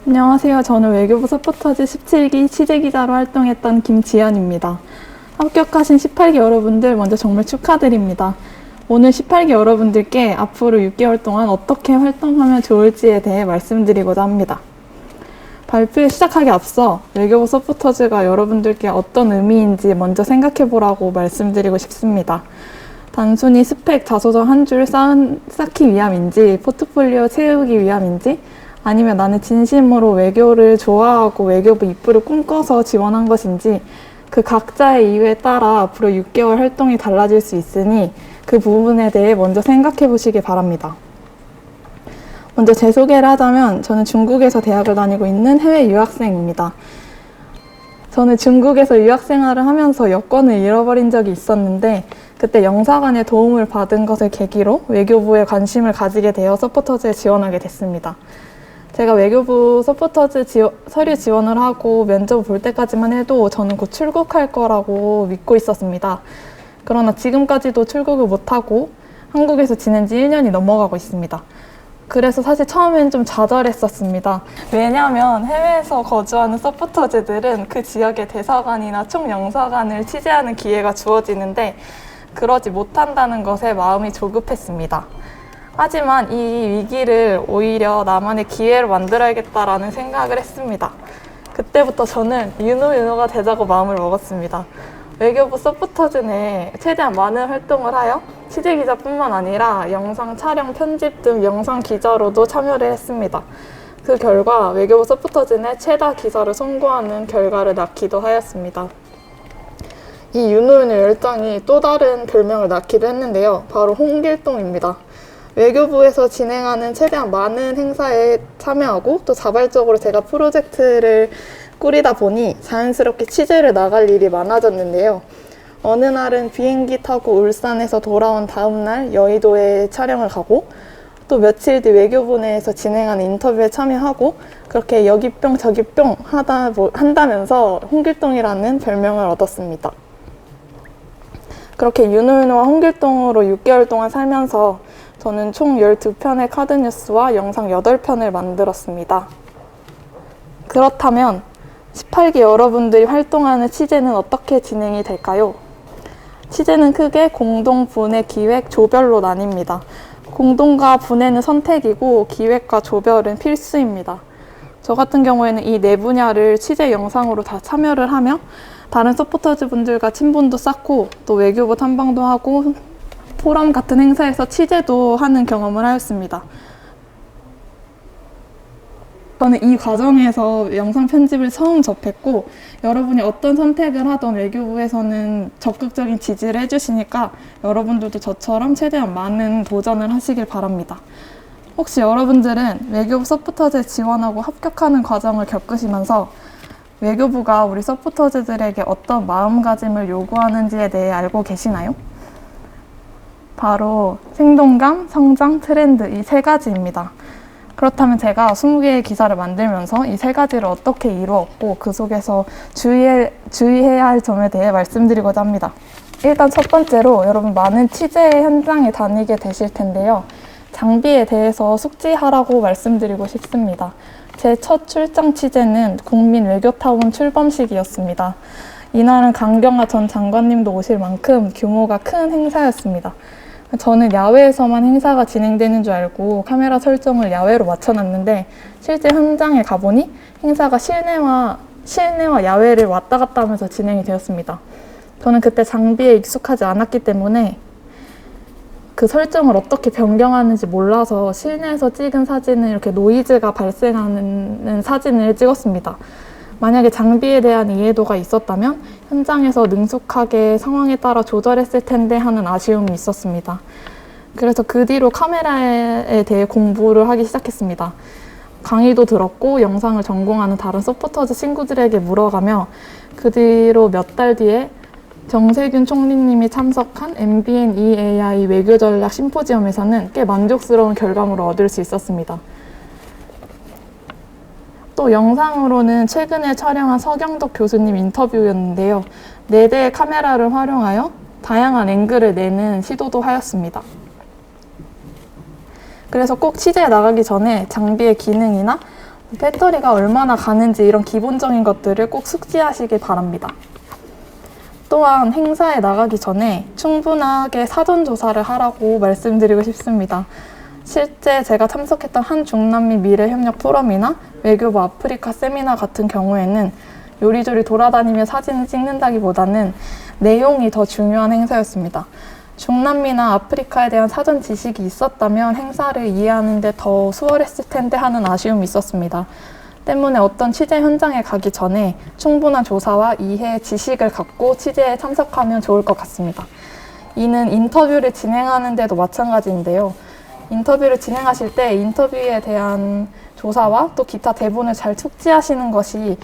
안녕하세요. 저는 외교부 서포터즈 17기 취재기자로 활동했던 김지연입니다. 합격하신 18기 여러분들 먼저 정말 축하드립니다. 오늘 18기 여러분들께 앞으로 6개월 동안 어떻게 활동하면 좋을지에 대해 말씀드리고자 합니다. 발표 시작하기 앞서 외교부 서포터즈가 여러분들께 어떤 의미인지 먼저 생각해보라고 말씀드리고 싶습니다. 단순히 스펙 자소서 한 줄 쌓기 위함인지, 포트폴리오 채우기 위함인지, 아니면 나는 진심으로 외교를 좋아하고 외교부 입부를 꿈꿔서 지원한 것인지 그 각자의 이유에 따라 앞으로 6개월 활동이 달라질 수 있으니 그 부분에 대해 먼저 생각해 보시기 바랍니다. 먼저 제 소개를 하자면 저는 중국에서 대학을 다니고 있는 해외 유학생입니다. 저는 중국에서 유학생활을 하면서 여권을 잃어버린 적이 있었는데 그때 영사관의 도움을 받은 것을 계기로 외교부에 관심을 가지게 되어 서포터즈에 지원하게 됐습니다. 제가 외교부 서포터즈 서류 지원을 하고 면접을 볼 때까지만 해도 저는 곧 출국할 거라고 믿고 있었습니다. 그러나 지금까지도 출국을 못하고 한국에서 지낸 지 1년이 넘어가고 있습니다. 그래서 사실 처음엔 좀 좌절했었습니다. 왜냐하면 해외에서 거주하는 서포터즈들은 그 지역의 대사관이나 총영사관을 취재하는 기회가 주어지는데 그러지 못한다는 것에 마음이 조급했습니다. 하지만 이 위기를 오히려 나만의 기회로 만들어야겠다라는 생각을 했습니다. 그때부터 저는 유노가 되자고 마음을 먹었습니다. 외교부 서포터즈 내에 최대한 많은 활동을 하여 취재기자뿐만 아니라 영상 촬영, 편집 등 영상 기자로도 참여를 했습니다. 그 결과 외교부 서포터즈 내 최다 기사를 송고하는 결과를 낳기도 하였습니다. 이 유노의 열정이 또 다른 별명을 낳기도 했는데요. 바로 홍길동입니다. 외교부에서 진행하는 최대한 많은 행사에 참여하고 또 자발적으로 제가 프로젝트를 꾸리다 보니 자연스럽게 취재를 나갈 일이 많아졌는데요. 어느 날은 비행기 타고 울산에서 돌아온 다음 날 여의도에 촬영을 가고 또 며칠 뒤 외교부 내에서 진행하는 인터뷰에 참여하고 그렇게 여기 뿅 저기 뿅 한다면서 홍길동이라는 별명을 얻었습니다. 그렇게 유노와 홍길동으로 6개월 동안 살면서 저는 총 12편의 카드뉴스와 영상 8편을 만들었습니다. 그렇다면 18기 여러분들이 활동하는 취재는 어떻게 진행이 될까요? 취재는 크게 공동, 분해, 기획, 조별로 나뉩니다. 공동과 분해는 선택이고 기획과 조별은 필수입니다. 저 같은 경우에는 이 네 분야를 취재 영상으로 다 참여를 하며 다른 서포터즈 분들과 친분도 쌓고 또 외교부 탐방도 하고 포럼 같은 행사에서 취재도 하는 경험을 하였습니다. 저는 이 과정에서 영상 편집을 처음 접했고 여러분이 어떤 선택을 하던 외교부에서는 적극적인 지지를 해주시니까 여러분들도 저처럼 최대한 많은 도전을 하시길 바랍니다. 혹시 여러분들은 외교부 서포터즈에 지원하고 합격하는 과정을 겪으시면서 외교부가 우리 서포터즈들에게 어떤 마음가짐을 요구하는지에 대해 알고 계시나요? 바로 생동감, 성장, 트렌드 이 세 가지입니다. 그렇다면 제가 20개의 기사를 만들면서 이 세 가지를 어떻게 이루었고 그 속에서 주의해야 할 점에 대해 말씀드리고자 합니다. 일단 첫 번째로 여러분 많은 취재 현장에 다니게 되실 텐데요. 장비에 대해서 숙지하라고 말씀드리고 싶습니다. 제 첫 출장 취재는 국민 외교타운 출범식이었습니다. 이날은 강경화 전 장관님도 오실 만큼 규모가 큰 행사였습니다. 저는 야외에서만 행사가 진행되는 줄 알고 카메라 설정을 야외로 맞춰놨는데 실제 현장에 가보니 행사가 실내와 야외를 왔다 갔다 하면서 진행이 되었습니다. 저는 그때 장비에 익숙하지 않았기 때문에 그 설정을 어떻게 변경하는지 몰라서 실내에서 찍은 사진은 이렇게 노이즈가 발생하는 사진을 찍었습니다. 만약에 장비에 대한 이해도가 있었다면 현장에서 능숙하게 상황에 따라 조절했을 텐데 하는 아쉬움이 있었습니다. 그래서 그 뒤로 카메라에 대해 공부를 하기 시작했습니다. 강의도 들었고 영상을 전공하는 다른 서포터즈 친구들에게 물어가며 그 뒤로 몇 달 뒤에 정세균 총리님이 참석한 MBN EAI 외교전략 심포지엄에서는 꽤 만족스러운 결과물을 얻을 수 있었습니다. 또 영상으로는 최근에 촬영한 서경덕 교수님 인터뷰였는데요. 4대의 카메라를 활용하여 다양한 앵글을 내는 시도도 하였습니다. 그래서 꼭 취재에 나가기 전에 장비의 기능이나 배터리가 얼마나 가는지 이런 기본적인 것들을 꼭 숙지하시길 바랍니다. 또한 행사에 나가기 전에 충분하게 사전 조사를 하라고 말씀드리고 싶습니다. 실제 제가 참석했던 한중남미 미래협력 포럼이나 외교부 아프리카 세미나 같은 경우에는 요리조리 돌아다니며 사진을 찍는다기보다는 내용이 더 중요한 행사였습니다. 중남미나 아프리카에 대한 사전 지식이 있었다면 행사를 이해하는 데 더 수월했을 텐데 하는 아쉬움이 있었습니다. 때문에 어떤 취재 현장에 가기 전에 충분한 조사와 이해, 지식을 갖고 취재에 참석하면 좋을 것 같습니다. 이는 인터뷰를 진행하는 데도 마찬가지인데요. 인터뷰를 진행하실 때 인터뷰에 대한 조사와 또 기타 대본을 잘 숙지하시는 것이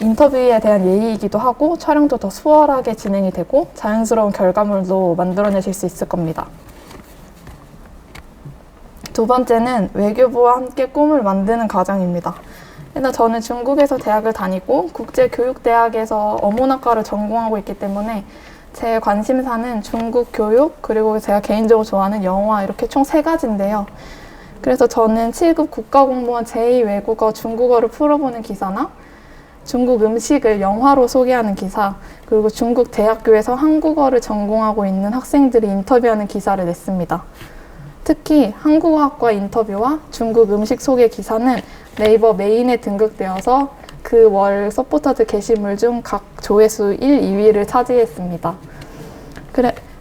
인터뷰에 대한 예의이기도 하고 촬영도 더 수월하게 진행이 되고 자연스러운 결과물도 만들어내실 수 있을 겁니다. 두 번째는 외교부와 함께 꿈을 만드는 과정입니다. 일단 저는 중국에서 대학을 다니고 국제교육대학에서 어문학과를 전공하고 있기 때문에 제 관심사는 중국 교육 그리고 제가 개인적으로 좋아하는 영화 이렇게 총 3가지인데요. 그래서 저는 7급 국가공무원 제2외국어 중국어를 풀어보는 기사나 중국 음식을 영화로 소개하는 기사, 그리고 중국 대학교에서 한국어를 전공하고 있는 학생들이 인터뷰하는 기사를 냈습니다. 특히 한국어학과 인터뷰와 중국 음식 소개 기사는 네이버 메인에 등극되어서 그 월 서포터즈 게시물 중 각 조회수 1, 2위를 차지했습니다.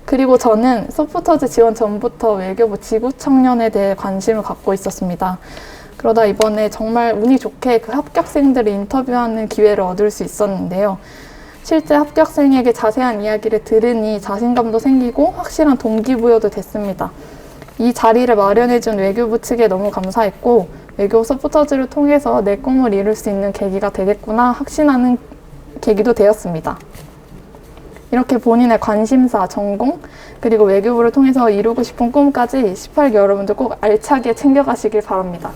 그리고 저는 서포터즈 지원 전부터 외교부 지구청년에 대해 관심을 갖고 있었습니다. 그러다 이번에 정말 운이 좋게 그 합격생들을 인터뷰하는 기회를 얻을 수 있었는데요. 실제 합격생에게 자세한 이야기를 들으니 자신감도 생기고 확실한 동기부여도 됐습니다. 이 자리를 마련해준 외교부 측에 너무 감사했고 외교 서포터즈를 통해서 내 꿈을 이룰 수 있는 계기가 되겠구나 확신하는 계기도 되었습니다. 이렇게 본인의 관심사, 전공, 그리고 외교부를 통해서 이루고 싶은 꿈까지 18기 여러분들 꼭 알차게 챙겨가시길 바랍니다.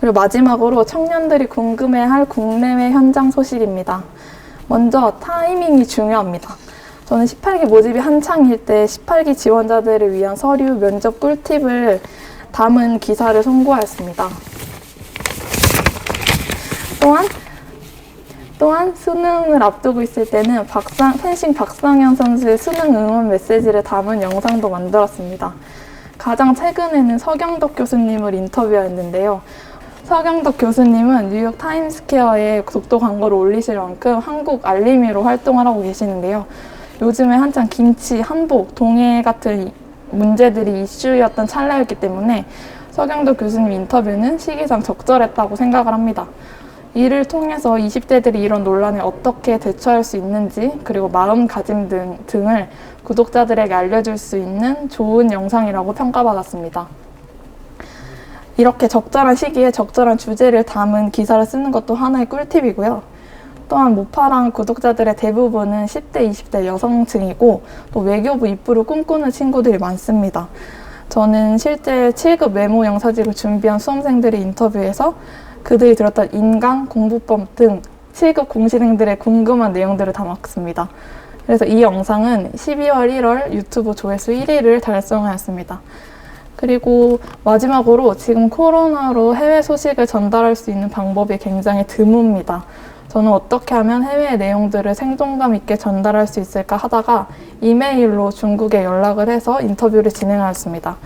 그리고 마지막으로 청년들이 궁금해할 국내외 현장 소식입니다. 먼저 타이밍이 중요합니다. 저는 18기 모집이 한창일 때 18기 지원자들을 위한 서류 면접 꿀팁을 담은 기사를 송고하였습니다. 또한 수능을 앞두고 있을 때는 펜싱 박상현 선수의 수능 응원 메시지를 담은 영상도 만들었습니다. 가장 최근에는 서경덕 교수님을 인터뷰했는데요. 서경덕 교수님은 뉴욕 타임스퀘어에 독도 광고를 올리실 만큼 한국 알림이로 활동을 하고 계시는데요. 요즘에 한창 김치, 한복, 동해 같은 문제들이 이슈였던 찰나였기 때문에 서경덕 교수님 인터뷰는 시기상 적절했다고 생각을 합니다. 이를 통해서 20대들이 이런 논란에 어떻게 대처할 수 있는지 그리고 마음가짐 등을 구독자들에게 알려줄 수 있는 좋은 영상이라고 평가받았습니다. 이렇게 적절한 시기에 적절한 주제를 담은 기사를 쓰는 것도 하나의 꿀팁이고요. 또한 모파랑 구독자들의 대부분은 10대, 20대 여성층이고 또 외교부 입부를 꿈꾸는 친구들이 많습니다. 저는 실제 7급 메모 영사직을 준비한 수험생들의 인터뷰에서 그들이 들었던 인강, 공부법 등 7급 공신생들의 궁금한 내용들을 담았습니다. 그래서 이 영상은 12월 1월 유튜브 조회수 1위를 달성하였습니다. 그리고 마지막으로 지금 코로나로 해외 소식을 전달할 수 있는 방법이 굉장히 드뭅니다. 저는 어떻게 하면 해외의 내용들을 생동감 있게 전달할 수 있을까 하다가 이메일로 중국에 연락을 해서 인터뷰를 진행하였습니다.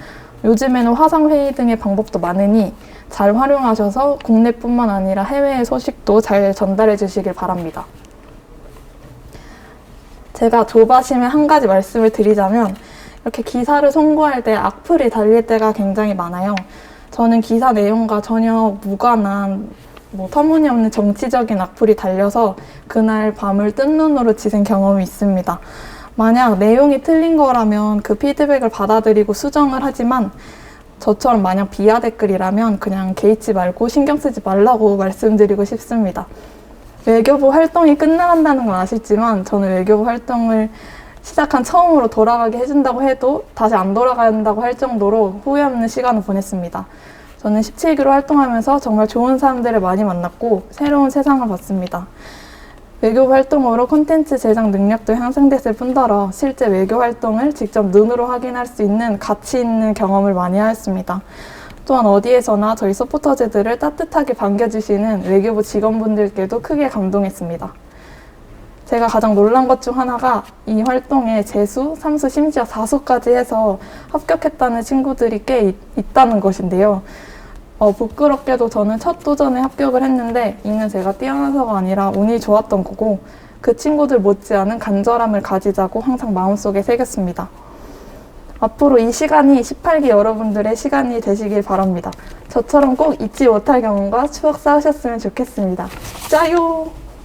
요즘에는 화상회의 등의 방법도 많으니 잘 활용하셔서 국내뿐만 아니라 해외의 소식도 잘 전달해 주시길 바랍니다. 제가 조바심에 한 가지 말씀을 드리자면 이렇게 기사를 송고할 때 악플이 달릴 때가 굉장히 많아요. 저는 기사 내용과 전혀 무관한 터무니없는 정치적인 악플이 달려서 그날 밤을 뜬 눈으로 지샌 경험이 있습니다. 만약 내용이 틀린 거라면 그 피드백을 받아들이고 수정을 하지만 저처럼 만약 비하 댓글이라면 그냥 개의치 말고 신경 쓰지 말라고 말씀드리고 싶습니다. 외교부 활동이 끝나간다는 건 아시지만 저는 외교부 활동을 시작한 처음으로 돌아가게 해준다고 해도 다시 안 돌아간다고 할 정도로 후회 없는 시간을 보냈습니다. 저는 17기로 활동하면서 정말 좋은 사람들을 많이 만났고 새로운 세상을 봤습니다. 외교 활동으로 콘텐츠 제작 능력도 향상됐을 뿐더러 실제 외교 활동을 직접 눈으로 확인할 수 있는 가치 있는 경험을 많이 하였습니다. 또한 어디에서나 저희 서포터즈들을 따뜻하게 반겨주시는 외교부 직원분들께도 크게 감동했습니다. 제가 가장 놀란 것 중 하나가 이 활동에 재수, 삼수, 심지어 사수까지 해서 합격했다는 친구들이 꽤 있다는 것인데요. 부끄럽게도 저는 첫 도전에 합격을 했는데 이는 제가 뛰어나서가 아니라 운이 좋았던 거고 그 친구들 못지않은 간절함을 가지자고 항상 마음속에 새겼습니다. 앞으로 이 시간이 18기 여러분들의 시간이 되시길 바랍니다. 저처럼 꼭 잊지 못할 경험과 추억 쌓으셨으면 좋겠습니다. 짜요!